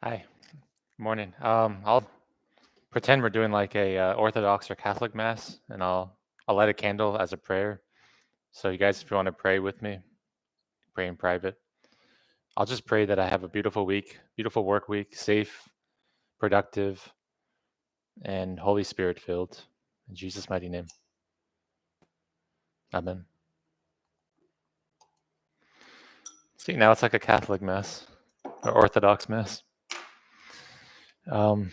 Hi, morning. I'll pretend we're doing like a Orthodox or Catholic mass, and I'll light a candle as a prayer. So you guys, if you want to pray with me, pray in private. I'll just pray that I have a beautiful week, beautiful work week, safe, productive, and Holy Spirit filled. In Jesus' mighty name, Amen. See, now it's like a Catholic mass or Orthodox mass. Um,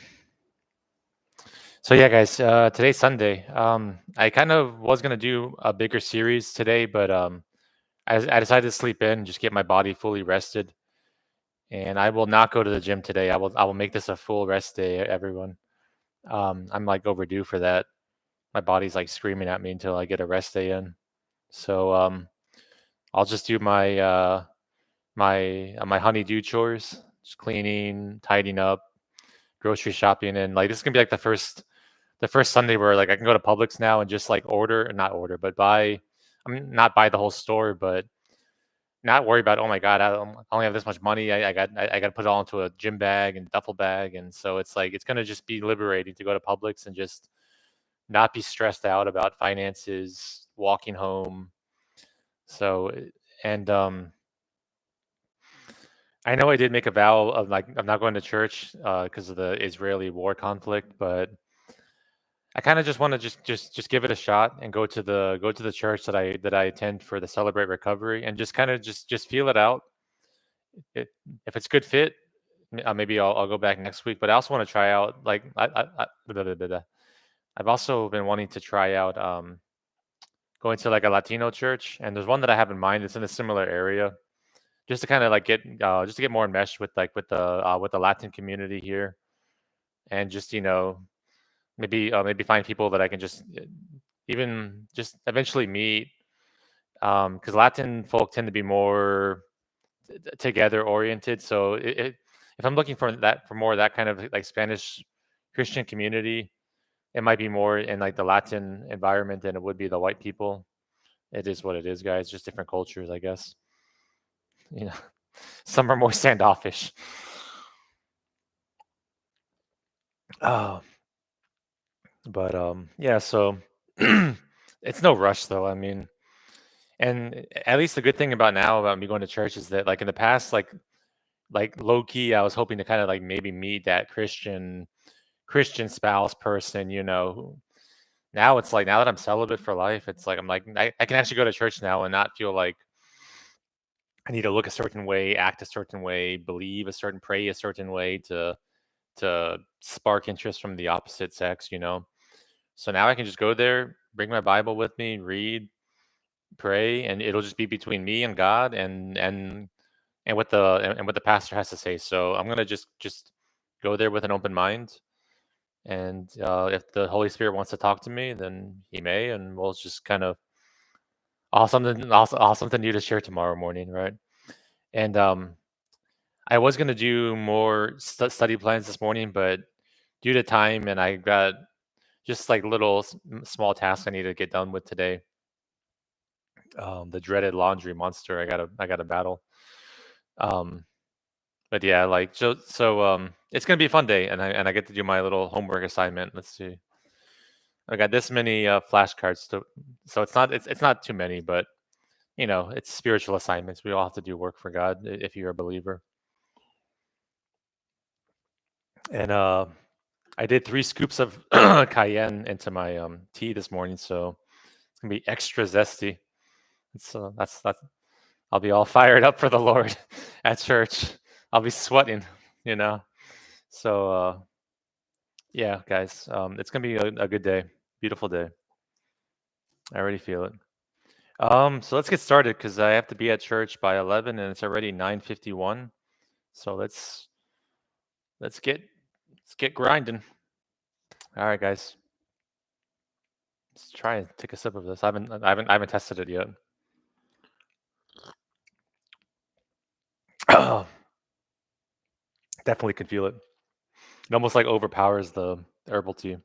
so yeah, guys, today's Sunday. I kind of was gonna do a bigger series today, but I decided to sleep in, just get my body fully rested, and I will not go to the gym today. I will make this a full rest day, everyone. I'm like overdue for that. My body's like screaming at me until I get a rest day in. So I'll just do my honeydew chores, just cleaning, tidying up, grocery shopping, and like this is gonna be like the first Sunday where like I can go to Publix now and just like not order, but buy. I mean, not buy the whole store, but not worry about, oh my God, I only have this much money. I got to put it all into a gym bag and duffel bag, and so it's like it's gonna just be liberating to go to Publix and just not be stressed out about finances, walking home. So and I know I did make a vow of like I'm not going to church because of the Israeli war conflict, but I kind of just want to just give it a shot and go to the church that I attend for the Celebrate Recovery and just kind of just feel it out. It, if it's good fit, maybe I'll go back next week. But I also want to try out like blah, blah, blah, blah. I've also been wanting to try out going to like a Latino church, and there's one that I have in mind. It's in a similar area, just to kind of like get just to get more enmeshed with like with the Latin community here, and just maybe find people that I can just even just eventually meet. Because Latin folk tend to be more together oriented. So if I'm looking for more of that kind of like Spanish Christian community, it might be more in like the Latin environment than it would be the white people. It is what it is, guys. Just different cultures, I guess. You know, some are more standoffish. Oh, but yeah. So it's no rush, though. I mean, and at least the good thing about me going to church is that like in the past, like low key, I was hoping to kind of like maybe meet that Christian spouse person, now it's like now that I'm celibate for life, it's like I'm like I can actually go to church now and not feel like I need to look a certain way, act a certain way, believe a certain, pray a certain way to spark interest from the opposite sex. So now I can just go there, bring my Bible with me, read, pray, and it'll just be between me and God and what the pastor has to say. So I'm gonna just go there with an open mind. And if the Holy Spirit wants to talk to me, then He may, and we'll just kind of awesome something new to share tomorrow morning, right? And I was gonna do more study plans this morning, but due to time, and I got just like little small tasks I need to get done with today. The dreaded laundry monster I got to battle. Um, but yeah, like it's gonna be a fun day, and I get to do my little homework assignment. Let's see. I got this many flashcards, so it's not too many, but it's spiritual assignments. We all have to do work for God if you're a believer. And I did 3 scoops of cayenne into my tea this morning, so it's gonna be extra zesty. So that's I'll be all fired up for the Lord at church. I'll be sweating, you know. So yeah, guys, it's gonna be a good day, beautiful day. I already feel it. So let's get started because I have to be at church by 11, and it's already 9:51. So let's get grinding. All right, guys, let's try and take a sip of this. I haven't tested it yet. Definitely can feel it. It almost like overpowers the herbal tea.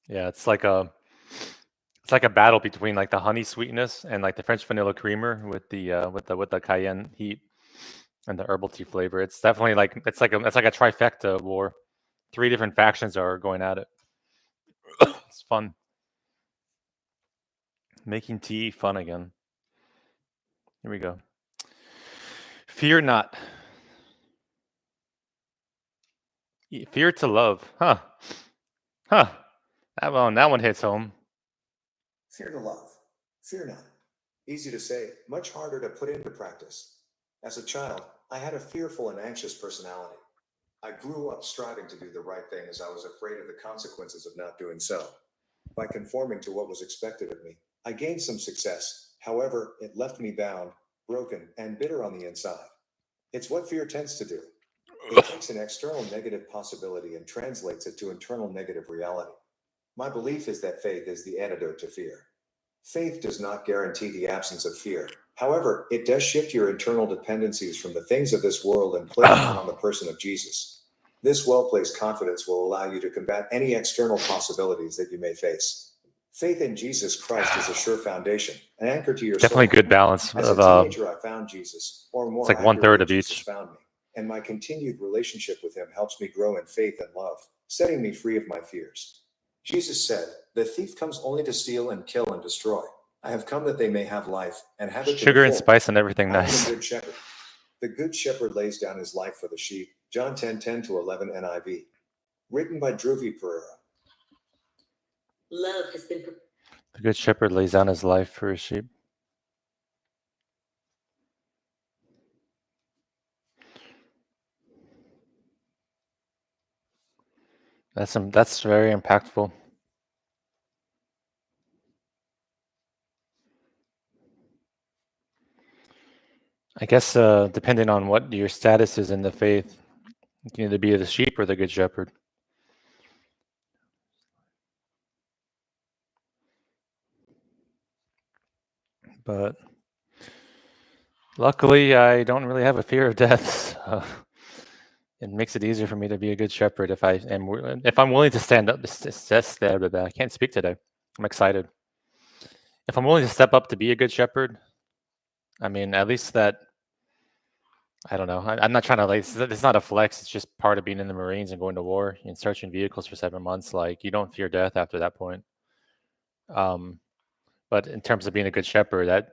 Yeah, it's like It's like a battle between like the honey sweetness and like the French vanilla creamer with the cayenne heat and the herbal tea flavor. It's definitely like it's like a trifecta war. Three different factions are going at it. It's fun. Making tea fun again. Here we go. Fear not. Fear to love. Huh. Huh. That one hits home. Fear to love. Fear not. Easy to say, much harder to put into practice. As a child, I had a fearful and anxious personality. I grew up striving to do the right thing as I was afraid of the consequences of not doing so. By conforming to what was expected of me, I gained some success. However, it left me bound, broken, and bitter on the inside. It's what fear tends to do. It takes an external negative possibility and translates it to internal negative reality. My belief is that faith is the antidote to fear. Faith does not guarantee the absence of fear. However, it does shift your internal dependencies from the things of this world and place them on the person of Jesus. This well placed confidence will allow you to combat any external possibilities that you may face. Faith in Jesus Christ is a sure foundation, an anchor to your Definitely soul. good balance As a of teenager, I found Jesus, or it's more like one third accurately, of Jesus each. found me, and my continued relationship with him helps me grow in faith and love, setting me free of my fears. Jesus said, "The thief comes only to steal and kill and destroy. I have come that they may have life and have it to the Sugar and full. spice and everything I am the nice. good shepherd. The good shepherd lays down his life for the sheep." John 10:10-11 NIV. Written by Dhruvi Pereira. Love has been The good shepherd lays down his life for his sheep. That's very impactful. I guess depending on what your status is in the faith, you can either be the sheep or the good shepherd. But luckily, I don't really have a fear of death. So it makes it easier for me to be a good shepherd if I'm willing to stand up. I can't speak today. I'm excited. If I'm willing to step up to be a good shepherd, I mean, at least that I don't know. I'm not trying to like. It's not a flex. It's just part of being in the Marines and going to war and searching vehicles for 7 months. Like you don't fear death after that point. Um, but in terms of being a good shepherd, that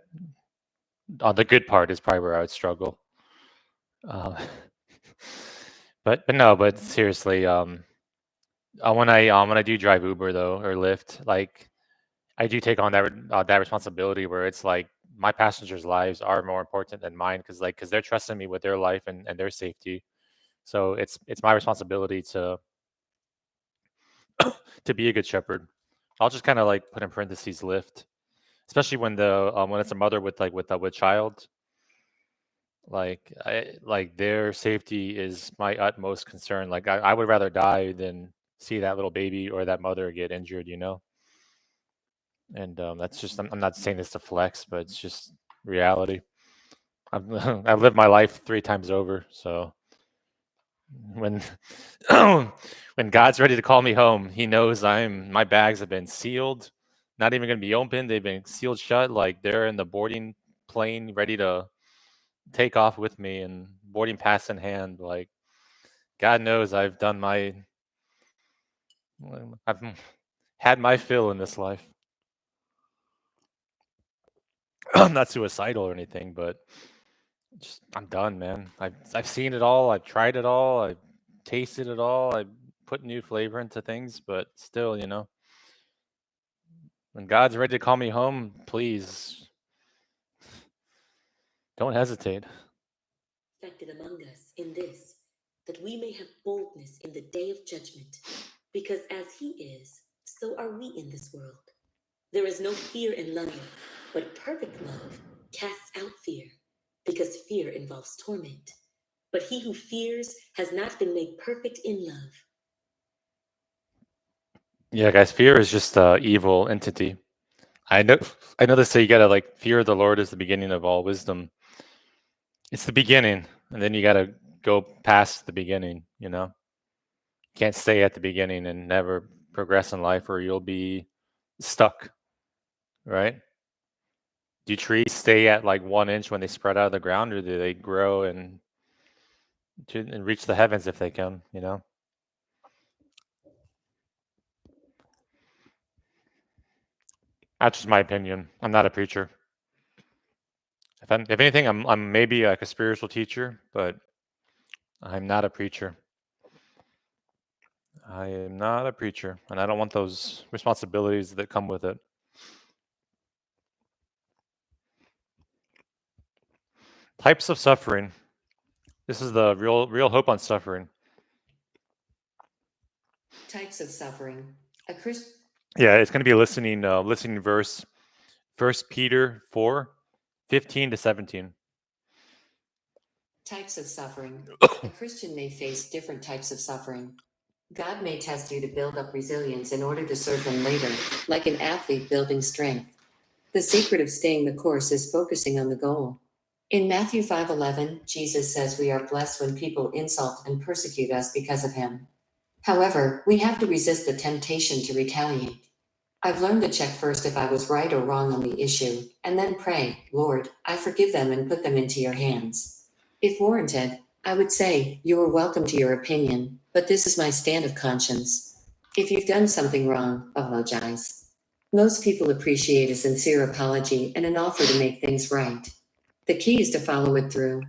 on the good part is probably where I would struggle. Uh, but no. But seriously, when I do drive Uber though or Lyft, like I do take on that responsibility where it's like my passengers' lives are more important than mine because they're trusting me with their life and their safety. So it's my responsibility to be a good shepherd. I'll just kind of like put in parentheses lift, especially when it's a mother with child. Like their safety is my utmost concern. Like I would rather die than see that little baby or that mother get injured. And that's just I'm not saying this to flex, but it's just reality. I've lived my life 3 times over, so when when God's ready to call me home, He knows my bags have been sealed, not even going to be opened. They've been sealed shut, like they're in the boarding plane, ready to take off with me, and boarding pass in hand. Like God knows I've had my fill in this life. I'm not suicidal or anything, but just I'm done, man. I've seen it all. I've tried it all. I've tasted it all. I put new flavor into things, but still, when God's ready to call me home, please don't hesitate. perfected among us in this, that we may have boldness in the day of judgment. Because as he is, so are we in this world. There is no fear in love, but perfect love casts out fear, because fear involves torment. But he who fears has not been made perfect in love. Yeah, guys, fear is just a evil entity. I know I know they say you gotta like fear of the Lord is the beginning of all wisdom. It's the beginning, and then you gotta go past the beginning. Can't stay at the beginning and never progress in life or you'll be stuck. right? Do trees stay at like 1 inch when they spread out of the ground, or do they grow and reach the heavens if they can? That's just my opinion. I'm not a preacher. If anything, I'm maybe like a spiritual teacher, but I'm not a preacher. I am not a preacher, and I don't want those responsibilities that come with it. Types of suffering. This is the real hope on suffering. Types of suffering. Yeah, it's going to be a listening verse. 1 Peter 4:15-17. Types of suffering. A Christian may face different types of suffering. God may test you to build up resilience in order to serve Him later, like an athlete building strength. The secret of staying the course is focusing on the goal. In Matthew 5:11, Jesus says we are blessed when people insult and persecute us because of Him. However, we have to resist the temptation to retaliate. I've learned to check first if I was right or wrong on the issue, and then pray, Lord, I forgive them and put them into your hands. If warranted, I would say, you are welcome to your opinion, but this is my stand of conscience. If you've done something wrong, apologize. Most people appreciate a sincere apology and an offer to make things right. The key is to follow it through.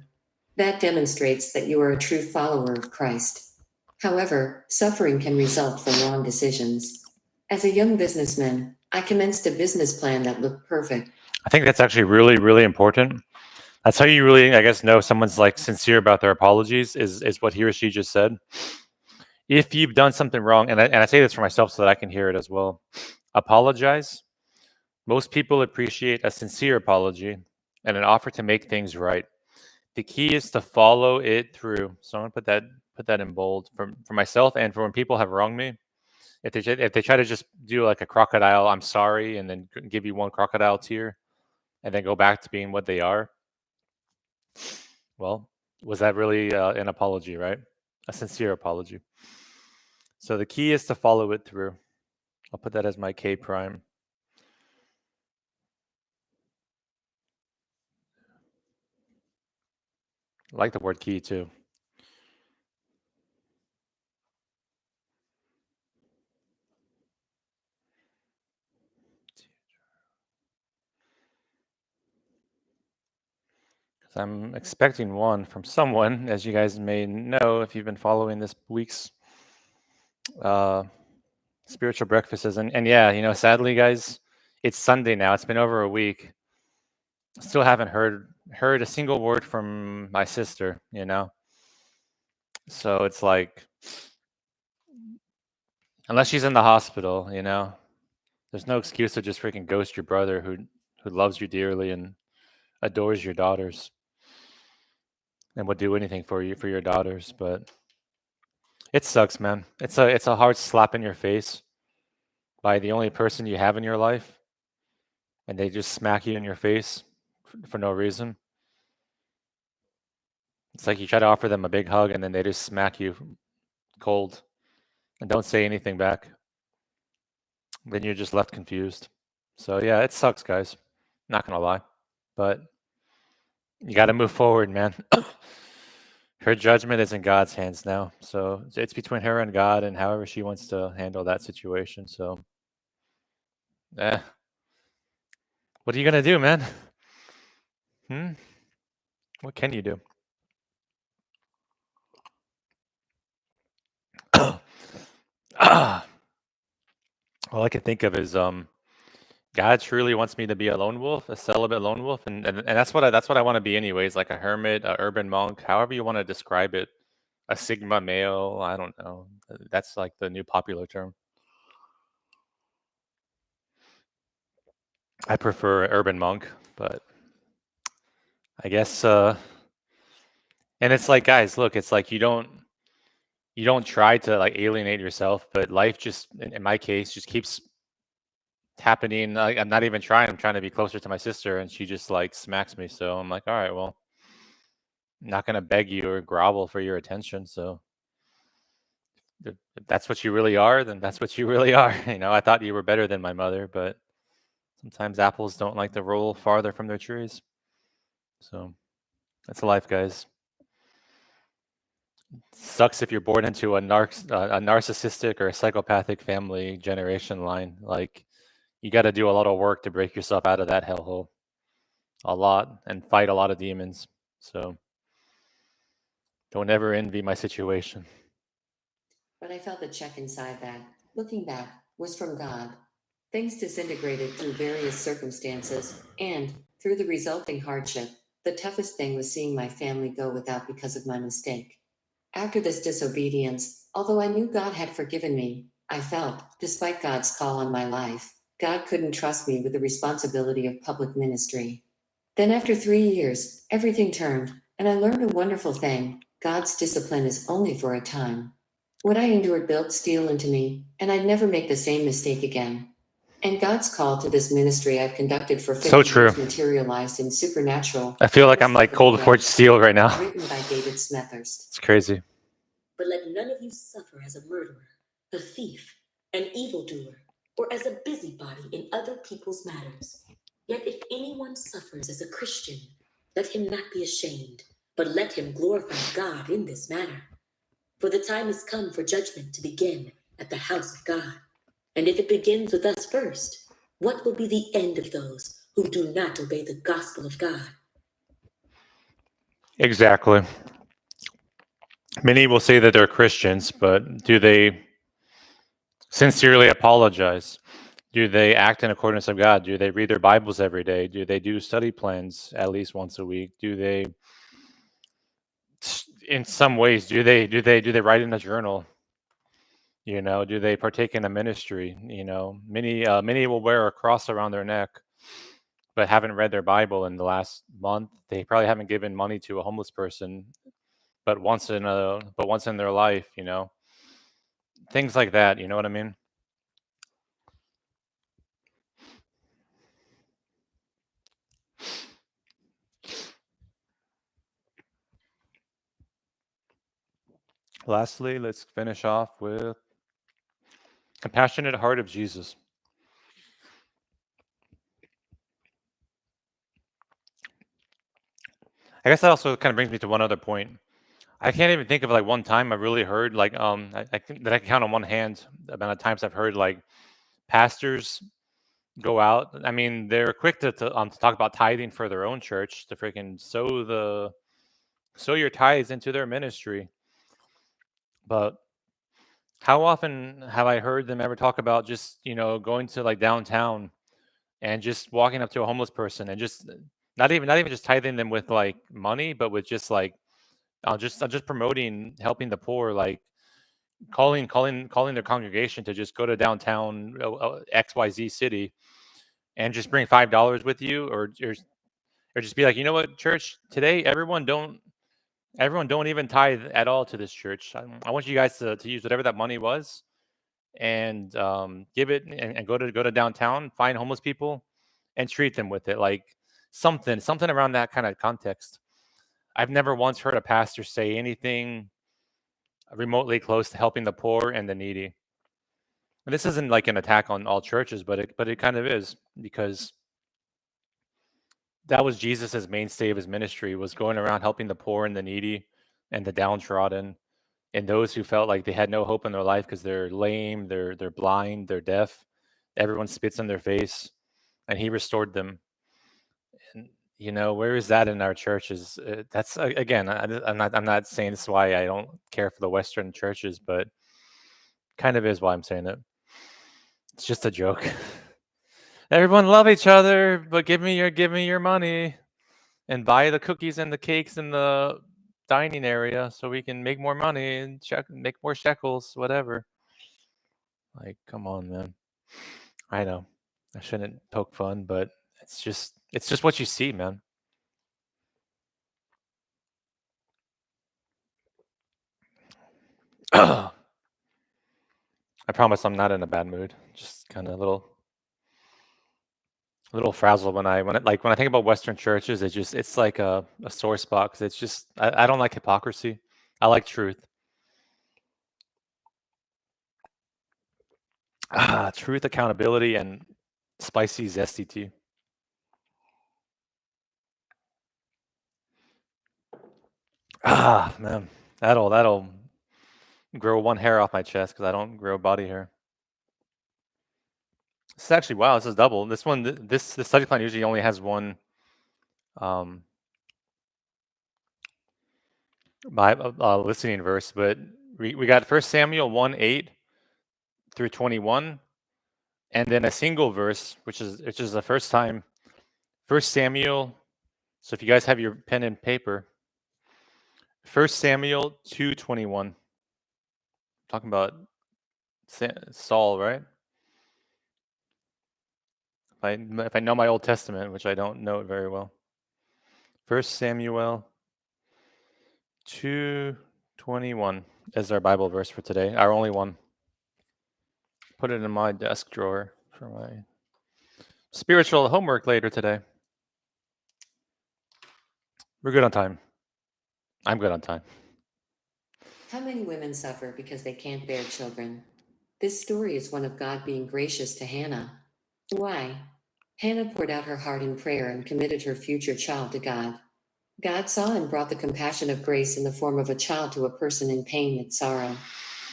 That demonstrates that you are a true follower of Christ. However, suffering can result from wrong decisions. As a young businessman, I commenced a business plan that looked perfect. I think that's actually really, really important. That's how you really, I guess, know someone's like sincere about their apologies is what he or she just said. If you've done something wrong, and I say this for myself so that I can hear it as well, apologize. Most people appreciate a sincere apology and an offer to make things right. The key is to follow it through. So I'm gonna put that in bold for myself and for when people have wronged me. If they try to just do like a crocodile, I'm sorry, and then give you one crocodile tear, and then go back to being what they are. Well, was that really an apology, right? A sincere apology. So the key is to follow it through. I'll put that as my K prime. I like the word key too. I'm expecting one from someone, as you guys may know if you've been following this week's spiritual breakfasts. And yeah, sadly, guys, it's Sunday now. It's been over a week. Still haven't heard a single word from my sister. So it's like, unless she's in the hospital, there's no excuse to just freaking ghost your brother who loves you dearly and adores your daughters and would do anything for your daughters. But it sucks, man. It's a hard slap in your face by the only person you have in your life, and they just smack you in your face for no reason. It's like you try to offer them a big hug, and then they just smack you cold and don't say anything back. Then you're just left confused. So yeah, it sucks, guys. Not gonna lie, but you got to move forward, man. Her judgment is in God's hands now, so it's between her and God, and however she wants to handle that situation. So, what are you gonna do, man? What can you do? All I can think of is God truly wants me to be a lone wolf, a celibate lone wolf, and that's what I want to be anyways, like a hermit, a urban monk, however you want to describe it, a sigma male. I don't know. That's like the new popular term. I prefer urban monk, but I guess. And it's like, guys, look, it's like you don't try to like alienate yourself, but life just, in my case, just keeps happening. I'm not even trying. I'm trying to be closer to my sister, and she just like smacks me. So I'm like, all right, well, I'm not gonna beg you or grovel for your attention. So if that's what you really are, then that's what you really are. I thought you were better than my mother, but Sometimes apples don't like to roll farther from their trees. So that's life, guys. Sucks if you're born into a narcissistic or a psychopathic family generation line. Like, you got to do a lot of work to break yourself out of that hellhole. A lot, and fight a lot of demons. So don't ever envy my situation. But I felt the check inside that, looking back, was from God. Things disintegrated through various circumstances, and, through the resulting hardship, the toughest thing was seeing my family go without because of my mistake. After this disobedience, although I knew God had forgiven me, I felt, despite God's call on my life, God couldn't trust me with the responsibility of public ministry. Then, after 3 years, everything turned, and I learned a wonderful thing: God's discipline is only for a time. What I endured built steel into me, and I'd never make the same mistake again. And God's call to this ministry I've conducted for 50 So true. years materialized in supernatural. I feel like I'm like cold forged steel right now. Written by David Smethurst. It's crazy. But let none of you suffer as a murderer, a thief, an evildoer, or as a busybody in other people's matters. Yet if anyone suffers as a Christian, let him not be ashamed, but let him glorify God in this matter. For the time has come for judgment to begin at the house of God. And if it begins with us first, what will be the end of those who do not obey the gospel of God? Exactly. Many will say that they're Christians, but do they sincerely apologize? Do they act in accordance with God? Do they read their Bibles every day? Do they do study plans at least once a week? Do they, in some ways, do they write in a journal? You know, do they partake in a ministry? You know, many will wear a cross around their neck, but haven't read their Bible in the last month. They probably haven't given money to a homeless person, but once in their life, you know, things like that. You know what I mean? Lastly, let's finish off with compassionate heart of Jesus. I guess that also kind of brings me to one other point. I can't even think of like one time I really heard like that I can count on one hand the amount of times I've heard like pastors go out. I mean, they're quick to talk about tithing for their own church, to freaking sow your tithes into their ministry. But how often have I heard them ever talk about just, you know, going to like downtown and just walking up to a homeless person and just not even just tithing them with like money, but with just like just promoting helping the poor, like calling their congregation to just go to downtown XYZ city and just bring $5 with you, or just be like, you know what, church today, everyone don't even tithe at all to this church. I want you guys to use whatever that money was and give it and go to downtown, find homeless people, and treat them with it, like something around that kind of context. I've never once heard a pastor say anything remotely close to helping the poor and the needy. And this isn't like an attack on all churches, but it kind of is, because that was Jesus's mainstay of his ministry, was going around helping the poor and the needy and the downtrodden and those who felt like they had no hope in their life because they're lame, they're blind, they're deaf. Everyone spits in their face, and he restored them. And you know, where is that in our churches? That's again, I'm not saying this is why I don't care for the Western churches, but kind of is why I'm saying it. It's just a joke. Everyone love each other, but give me your money and buy the cookies and the cakes in the dining area so we can make more money and make more shekels, whatever. Like, come on, man. I know I shouldn't poke fun, but it's just what you see, man. I promise I'm not in a bad mood. Just kind of little frazzled when I think about Western churches. It's like a sore spot, 'cause it's just I don't like hypocrisy. I like truth. Truth, accountability, and Spicy, zesty tea. Ah, man. That'll grow one hair off my chest because I don't grow body hair. This is actually, wow, this is double. This one, this study plan usually only has one listening verse, but we got 1 Samuel 1:8 through 21, and then a single verse, which is the first time. 1 Samuel. So if you guys have your pen and paper, 1 Samuel 2:21. Talking about Saul, right? If I know my Old Testament, which I don't know it very well. 1 Samuel 2:21 is our Bible verse for today, our only one. Put it in my desk drawer for my spiritual homework later today. We're good on time. I'm good on time. How many women suffer because they can't bear children? This story is one of God being gracious to Hannah. Why? Hannah poured out her heart in prayer and committed her future child to God. God saw and brought the compassion of grace in the form of a child to a person in pain and sorrow.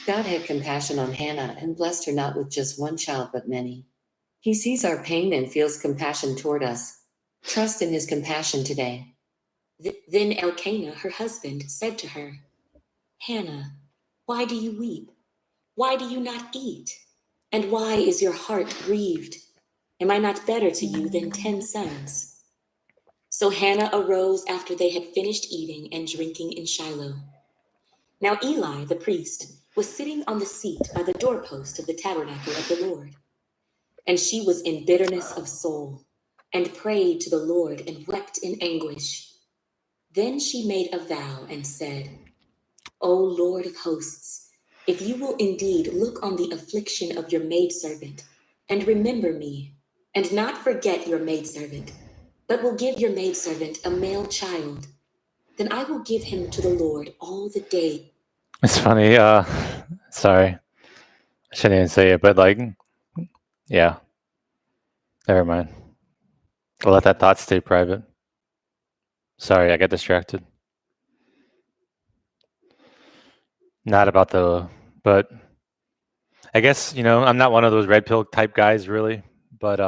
God had compassion on Hannah and blessed her not with just one child but many. He sees our pain and feels compassion toward us. Trust in his compassion today. Then Elkanah, her husband, said to her, Hannah, why do you weep? Why do you not eat? And why is your heart grieved? Am I not better to you than 10 sons? So Hannah arose after they had finished eating and drinking in Shiloh. Now Eli, the priest, was sitting on the seat by the doorpost of the tabernacle of the Lord. And she was in bitterness of soul, and prayed to the Lord and wept in anguish. Then she made a vow and said, O Lord of hosts, if you will indeed look on the affliction of your maidservant, and remember me, and not forget your maidservant, but will give your maidservant a male child, then I will give him to the Lord all the day. It's funny. Sorry, I shouldn't even say it, but yeah. Never mind. I'll let that thought stay private. Sorry, I got distracted. Not about but I guess, I'm not one of those red pill type guys really, but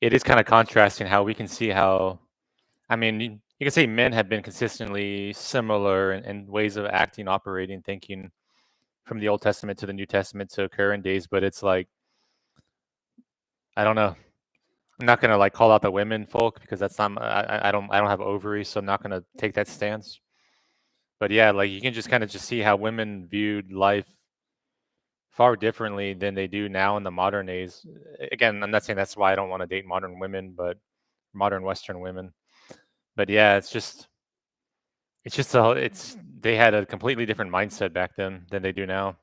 it is kind of contrasting how we can see how, I mean, you can say men have been consistently similar in ways of acting, operating, thinking from the Old Testament to the New Testament to current days, but it's like, I don't know. I'm not gonna call out the women folk because that's not I don't have ovaries, so I'm not gonna take that stance. But yeah, you can just kind of just see how women viewed life far differently than they do now in the modern days. Again, I'm not saying that's why I don't want to date modern women, but modern Western women. But yeah, it's they had a completely different mindset back then than they do now,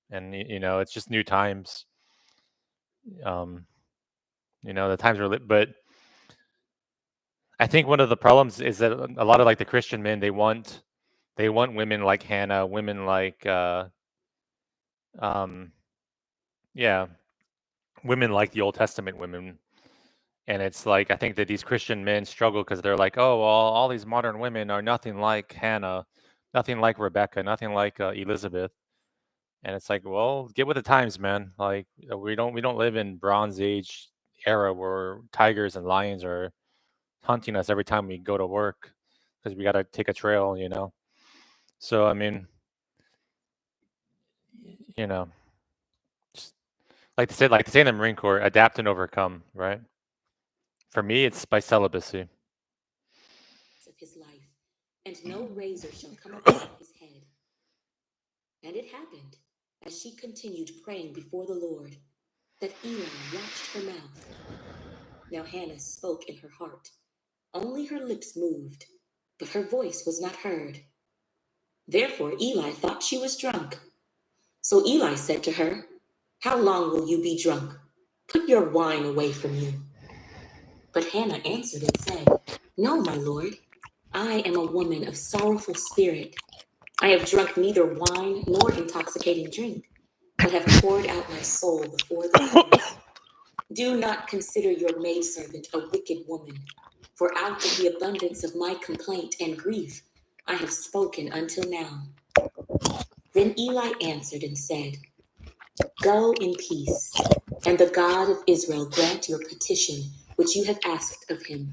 and it's just new times. The times were lit, but I think one of the problems is that a lot of the Christian men they want women like Hannah, women um yeah, women like the Old Testament women. And it's I think that these Christian men struggle because they're like, oh, well, all these modern women are nothing like Hannah, nothing like Rebecca, nothing like Elizabeth. And it's like, well, get with the times, man. We don't live in Bronze Age era where tigers and lions are hunting us every time we go to work because we got to take a trail. So I mean, you know, just like they say in the Marine Corps, adapt and overcome, right? For me, it's by celibacy. Of his life, and no razor shall come upon his head. And it happened, as she continued praying before the Lord, that Eli watched her mouth. Now Hannah spoke in her heart. Only her lips moved, but her voice was not heard. Therefore Eli thought she was drunk. So Eli said to her, How long will you be drunk? Put your wine away from you. But Hannah answered and said, No, my lord, I am a woman of sorrowful spirit. I have drunk neither wine nor intoxicating drink, but have poured out my soul before the Lord. Do not consider your maidservant a wicked woman, for out of the abundance of my complaint and grief I have spoken until now. Then Eli answered and said, Go in peace, and the God of Israel grant your petition which you have asked of him.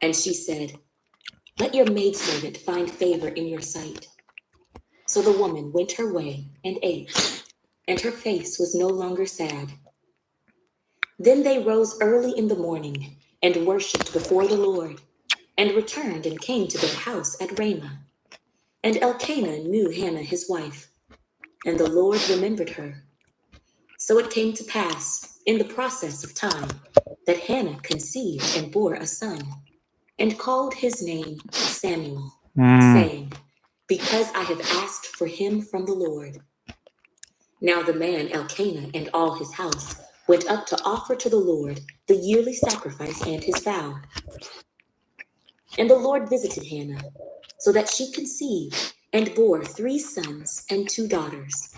And she said, Let your maidservant find favor in your sight. So the woman went her way and ate, and her face was no longer sad. Then they rose early in the morning and worshipped before the Lord, and returned and came to their house at Ramah. And Elkanah knew Hannah his wife, and the Lord remembered her. So it came to pass, in the process of time, that Hannah conceived and bore a son, and called his name Samuel, saying, Because I have asked for him from the Lord. Now the man Elkanah and all his house went up to offer to the Lord the yearly sacrifice and his vow. And the Lord visited Hannah, so that she conceived and bore 3 sons and 2 daughters.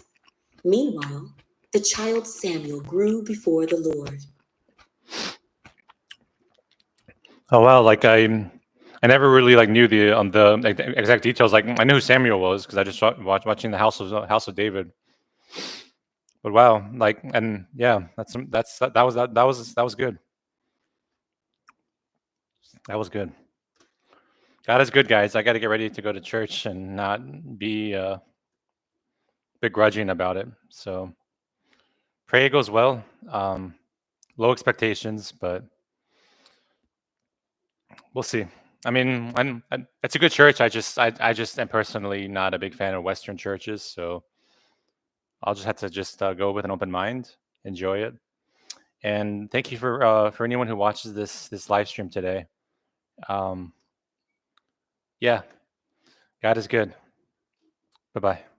Meanwhile, the child Samuel grew before the Lord. Oh wow, like I never really like knew the exact details. Like I knew who Samuel was because I just watching the House of David. But wow, like and yeah, that was good. That was good. God is good, guys. I got to get ready to go to church and not be begrudging about it. So pray it goes well. Low expectations, but we'll see. I mean, it's a good church. I just am personally not a big fan of Western churches, so I'll just have to just go with an open mind, enjoy it, and thank you for anyone who watches this live stream today. Yeah, God is good. Bye bye.